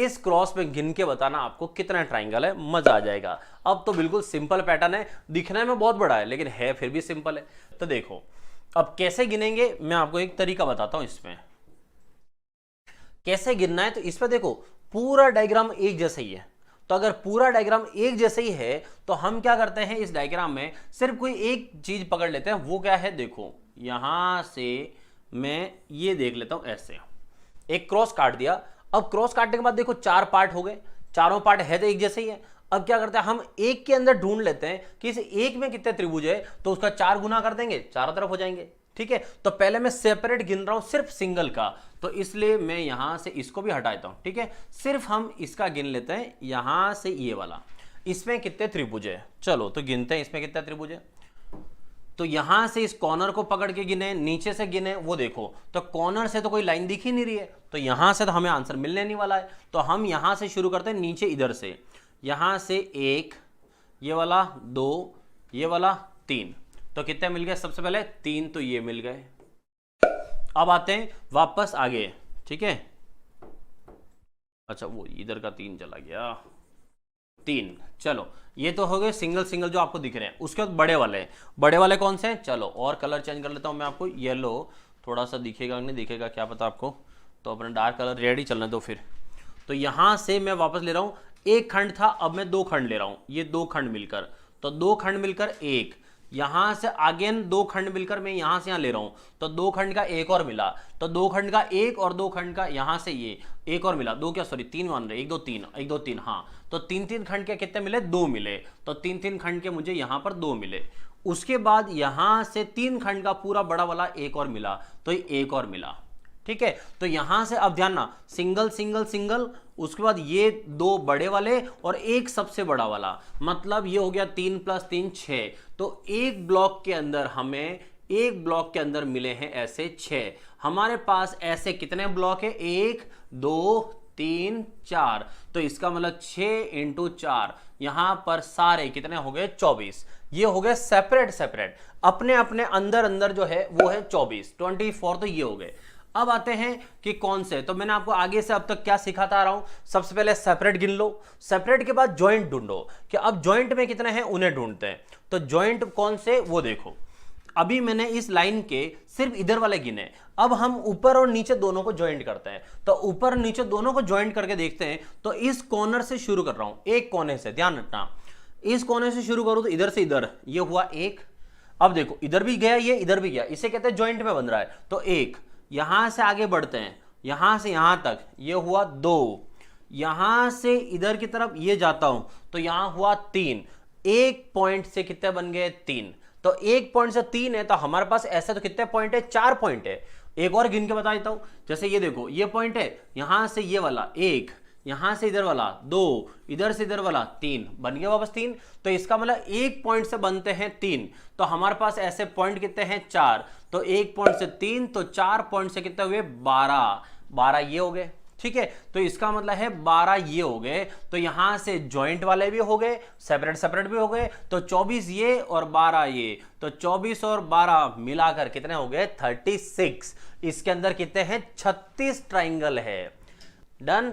इस क्रॉस में गिन के बताना आपको कितना ट्राइंगल है, मजा आ जाएगा। अब तो बिल्कुल सिंपल पैटर्न है, दिखने में बहुत बड़ा है लेकिन है फिर भी सिंपल है। तो देखो अब कैसे गिनेंगे, मैं आपको एक तरीका बताता हूं इसमें कैसे गिनना है। तो इसमें देखो पूरा डायग्राम एक जैसा ही है, तो अगर पूरा डायग्राम एक जैसा ही है तो हम क्या करते हैं, इस डायग्राम में सिर्फ कोई एक चीज पकड़ लेते हैं। वो क्या है, देखो यहां से मैं ये देख लेता हूं, ऐसे एक क्रॉस काट दिया। अब क्रॉस काटने के बाद देखो 4 पार्ट हो गए, चारों पार्ट है तो एक जैसे ही है। अब क्या करते हैं, हम एक के अंदर ढूंढ लेते हैं कि इस एक में कितने त्रिभुज है, तो उसका 4 गुना कर देंगे, चारों तरफ हो जाएंगे। ठीक है, तो पहले मैं सेपरेट गिन रहा हूं सिर्फ सिंगल का, तो इसलिए मैं यहां से इसको भी हटा देता हूं। ठीक है, सिर्फ हम इसका गिन लेते हैं, यहां से ये वाला, इसमें कितने त्रिभुज है। चलो तो गिनते हैं इसमें कितने त्रिभुज है। तो यहां से इस कॉर्नर को पकड़ के गिने, नीचे से गिने, वो देखो तो कॉर्नर से तो कोई लाइन दिख ही नहीं रही है, तो यहां से तो हमें आंसर मिलने नहीं वाला है। तो हम यहां से शुरू करते हैं, नीचे इधर से, यहां से 1, ये वाला 2, ये वाला 3, तो कितने मिल गए, सबसे पहले 3, तो ये मिल गए। अब आते हैं वापस आगे। ठीक है, अच्छा वो इधर का 3 चला गया, 3, चलो ये तो हो गए सिंगल सिंगल जो आपको दिख रहे हैं। उसके बाद बड़े वाले कौन से हैं, चलो और कलर चेंज कर लेता हूं मैं आपको, येलो थोड़ा सा दिखेगा नहीं दिखेगा क्या पता आपको, तो अपना डार्क कलर रेड ही चलने दो फिर। तो यहां से मैं वापस ले रहा हूं, एक खंड था अब मैं 2 खंड ले रहा हूं, ये 2 खंड मिलकर, तो 2 खंड मिलकर 1, यहां से अगेन 2 खंड मिलकर मैं यहां से यहां ले रहा हूं, तो 2 खंड का एक और मिला, तो 2 खंड का एक और 2 खंड का यहां से ये एक और मिला, 2 क्या सॉरी 3 मान रहे, 1 2 3 1 2 3, हाँ तो 3 खंड के कितने मिले, 2 मिले, तो 3 खंड के मुझे यहां पर 2 मिले। उसके बाद यहां से 3 खंड का पूरा बड़ा वाला एक और मिला, तो एक और मिला। ठीक है, तो यहां से अब ध्यान ना, सिंगल सिंगल सिंगल, उसके बाद ये 2 बड़े वाले और एक सबसे बड़ा वाला, मतलब ये हो गया 3 + 3 6, तो एक ब्लॉक के अंदर हमें, एक ब्लॉक के अंदर मिले हैं ऐसे 6। हमारे पास ऐसे कितने ब्लॉक है, 1 2 3 4, तो इसका मतलब 6 × 4, यहां पर सारे कितने हो गए, 24। ये हो गए सेपरेट सेपरेट, अपने अपने अंदर अंदर जो है वो है 24 तो ये हो गए। अब आते हैं कि कौन से, तो मैंने आपको आगे से अब तक क्या सिखाता आ रहा हूं, सबसे पहले सेपरेट गिन लो, सेपरेट के बाद जॉइंट ढूंढो कि अब जॉइंट में कितने हैं, उन्हें ढूंढते हैं। तो जॉइंट कौन से, वो देखो, अभी मैंने इस लाइन के सिर्फ इधर वाले गिने, अब हम ऊपर और नीचे दोनों को ज्वाइंट करते हैं। तो ऊपर और नीचे दोनों को ज्वाइंट करके देखते हैं, तो इस कॉर्नर से शुरू कर रहा हूं, एक कोने से, ध्यान रखना इस कोने से शुरू करूं तो इधर से इधर, ये हुआ 1, अब देखो इधर भी गया, ये इधर भी गया, इसे कहते हैं ज्वाइंट में बन रहा है, तो 1, यहां से आगे बढ़ते हैं, यहां से यहां तक, ये हुआ 2, यहां से इधर की तरफ ये जाता हूं तो यहां हुआ 3, एक पॉइंट से कितने बन गए, 3, तो एक पॉइंट से 3 है, तो हमारे पास ऐसे तो कितने पॉइंट है, 4 पॉइंट है। एक और गिन के बता देता हूं, जैसे ये देखो ये पॉइंट है, यहां से ये वाला 1, यहां से इधर वाला 2, इधर से इधर वाला 3, बन गया वापस 3, तो इसका मतलब एक पॉइंट से बनते हैं 3, तो हमारे पास ऐसे पॉइंट कितने हैं, 4, तो एक पॉइंट से 3, तो 4 पॉइंट से कितने हुए, 12 ये हो गए। ठीक है, तो इसका मतलब है 12 ये हो गए, तो यहां से जॉइंट वाले भी हो गए, सेपरेट सेपरेट भी हो गए, तो 24 ये और 12 ये, तो 24 और 12 मिलाकर कितने हो गए, 36। इसके अंदर कितने हैं, 36 ट्राइंगल है। डन।